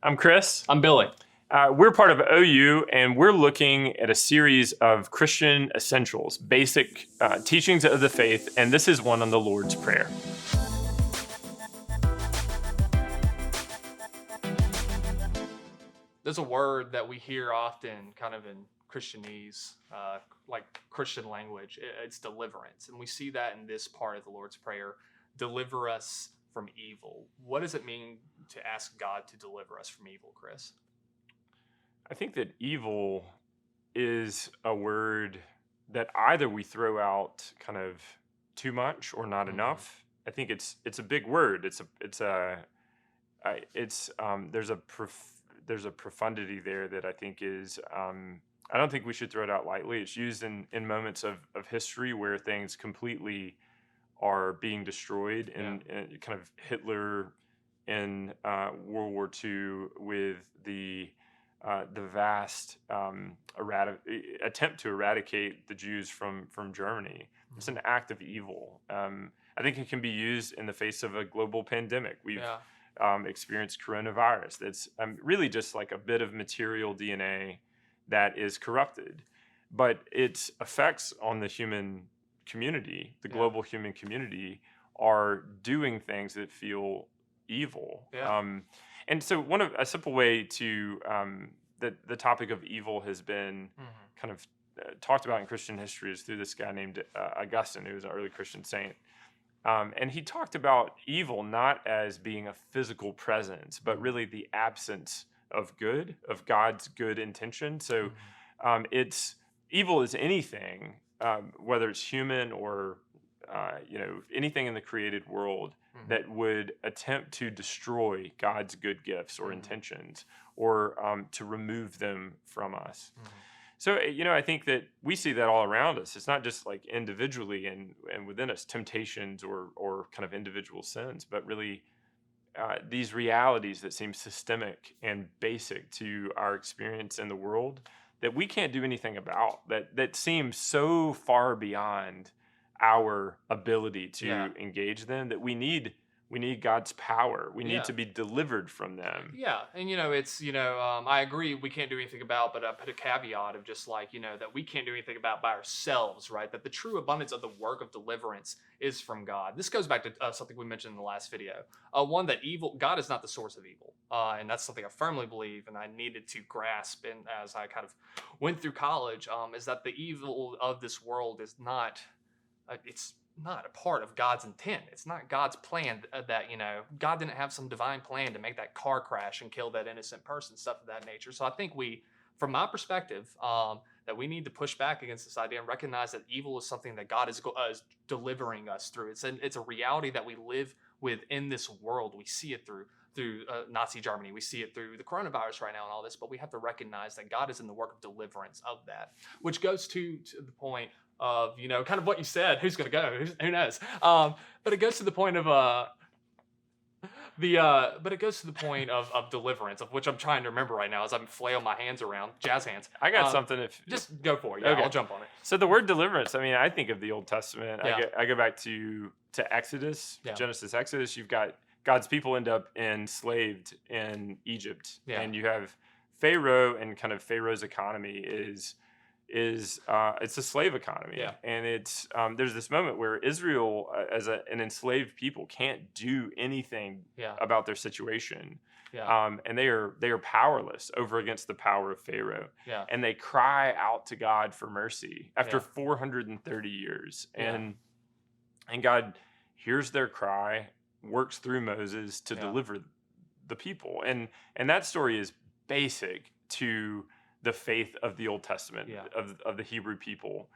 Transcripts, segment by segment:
I'm Chris. I'm Billy. We're part of OU, and we're looking at a series of Christian essentials, basic teachings of the faith, and this is one on the Lord's Prayer. There's a word that we hear often kind of in Christianese, like Christian language. It's deliverance. And we see that in this part of the Lord's Prayer. Deliver us from evil. What does it mean to ask God to deliver us from evil, Chris? I think that evil is a word that either we throw out kind of too much or not enough. I think it's a big word. There's a profundity there that I think is I don't think we should throw it out lightly. It's used in moments of history where things completely are being destroyed, in kind of Hitler in World War II with the vast attempt to eradicate the Jews from Germany. It's an act of evil. I think it can be used in the face of a global pandemic. We've experienced coronavirus. That's really just like a bit of material DNA that is corrupted, but its effects on the human community, the global human community, are doing things that feel evil. And so a simple way to the topic of evil has been kind of talked about in Christian history is through this guy named Augustine, who was an early Christian saint. And he talked about evil not as being a physical presence, but really the absence of good, of God's good intention. So it's evil is anything, whether it's human or anything in the created world that would attempt to destroy God's good gifts or intentions, or to remove them from us. So, I think that we see that all around us. It's not just like individually and within us, temptations or kind of individual sins, but really these realities that seem systemic and basic to our experience in the world that we can't do anything about, that seem so far beyond our ability to engage them, that we need God's power. We need to be delivered from them. Yeah, and I agree we can't do anything about, but I put a caveat of just like, that we can't do anything about by ourselves, right? That the true abundance of the work of deliverance is from God. This goes back to something we mentioned in the last video. One, that God is not the source of evil. And that's something I firmly believe and I needed to grasp and as I kind of went through college, is that the evil of this world is not, it's not a part of God's intent. It's not God's plan that, God didn't have some divine plan to make that car crash and kill that innocent person, stuff of that nature. So I think from my perspective, that we need to push back against this idea and recognize that evil is something that God is delivering us through. It's a reality that we live with in this world. We see it through Nazi Germany. We see it through the coronavirus right now and all this, but we have to recognize that God is in the work of deliverance of that, which goes to the point of, kind of what you said, who's going to go, who knows? But it goes to the point of, of deliverance, of which I'm trying to remember right now as I'm flailing my hands around, jazz hands. I got something. Just go for it. Yeah, okay. I'll jump on it. So the word deliverance, I think of the Old Testament. Yeah. I go back to Exodus, Genesis, Exodus. You've got God's people end up enslaved in Egypt, and you have Pharaoh, and kind of Pharaoh's economy is it's a slave economy, and it's there's this moment where Israel as an enslaved people can't do anything about their situation, and they are powerless over against the power of Pharaoh, and they cry out to God for mercy after 430 years, and God hears their cry, works through Moses to deliver the people, and that story is basic to the faith of the Old Testament, of the Hebrew people,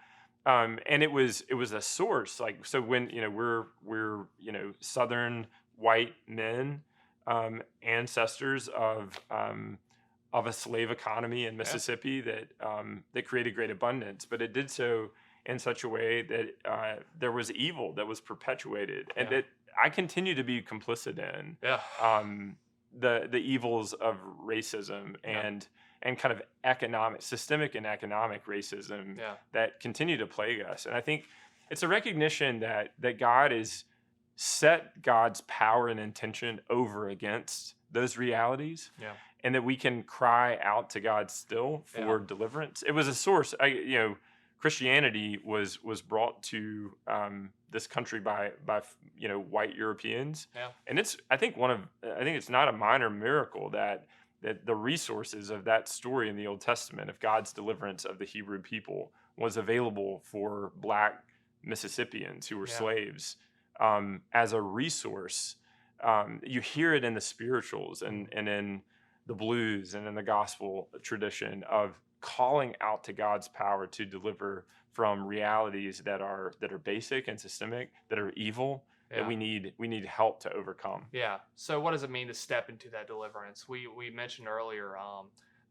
and it was a source. Like, so when we're Southern white men, ancestors of a slave economy in Mississippi that created great abundance, but it did so in such a way that there was evil that was perpetuated, and that I continue to be complicit in. The evils of racism and kind of systemic and economic racism that continue to plague us. And I think it's a recognition that God is set God's power and intention over against those realities, Yeah. and that we can cry out to God still for Yeah. deliverance. It was a source. Christianity was brought to this country by white Europeans, Yeah. and I think it's not a minor miracle that the resources of that story in the Old Testament of God's deliverance of the Hebrew people was available for Black Mississippians who were Yeah. slaves as a resource. You hear it in the spirituals and in the blues and in the gospel tradition of calling out to God's power to deliver from realities that are basic and systemic, that are evil, that Yeah. we need help to overcome. Yeah. So what does it mean to step into that deliverance? We mentioned earlier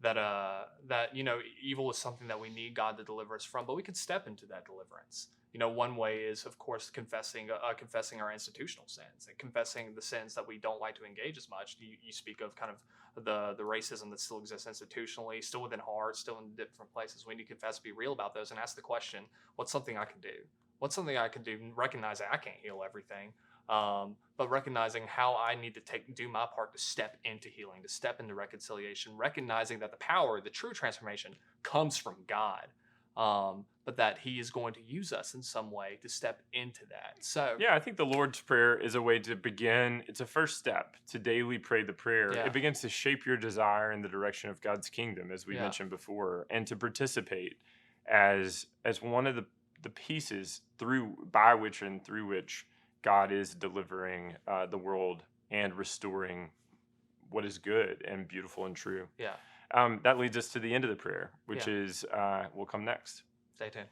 that evil is something that we need God to deliver us from, but we can step into that deliverance. One way is, of course, confessing our institutional sins and confessing the sins that we don't like to engage as much. You speak of kind of the racism that still exists institutionally, still within hearts, still in different places. We need to confess, be real about those, and ask the question: what's something I can do? What's something I can do? Recognize that I can't heal everything, but recognizing how I need to do my part to step into healing, to step into reconciliation, recognizing that the power, the true transformation, comes from God. But that He is going to use us in some way to step into that. So yeah, I think the Lord's Prayer is a way to begin. It's a first step to daily pray the prayer. Yeah. It begins to shape your desire in the direction of God's kingdom, as we mentioned before, and to participate as one of the pieces through which God is delivering the world and restoring what is good and beautiful and true. Yeah. That leads us to the end of the prayer, which is will come next. Stay tuned.